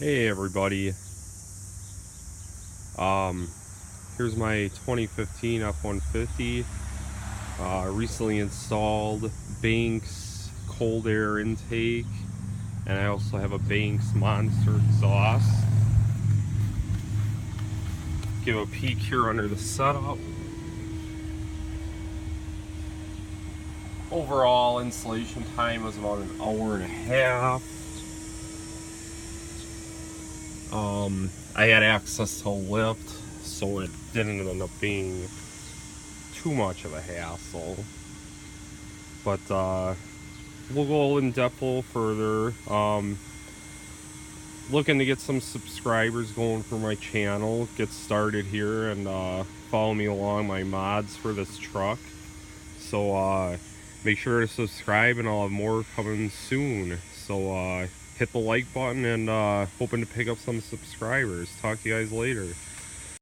Hey everybody, here's my 2015 F-150, recently installed Banks cold air intake, and I also have a Banks monster exhaust. Give a peek here under the setup. Overall installation time was about an hour and a half. I had access to a lift, so it didn't end up being too much of a hassle. But we'll go in depth a little further. Looking to get some subscribers going for my channel, get started here, and follow me along my mods for this truck. So make sure to subscribe, and I'll have more coming soon. So hit the like button, and hoping to pick up some subscribers. Talk to you guys later.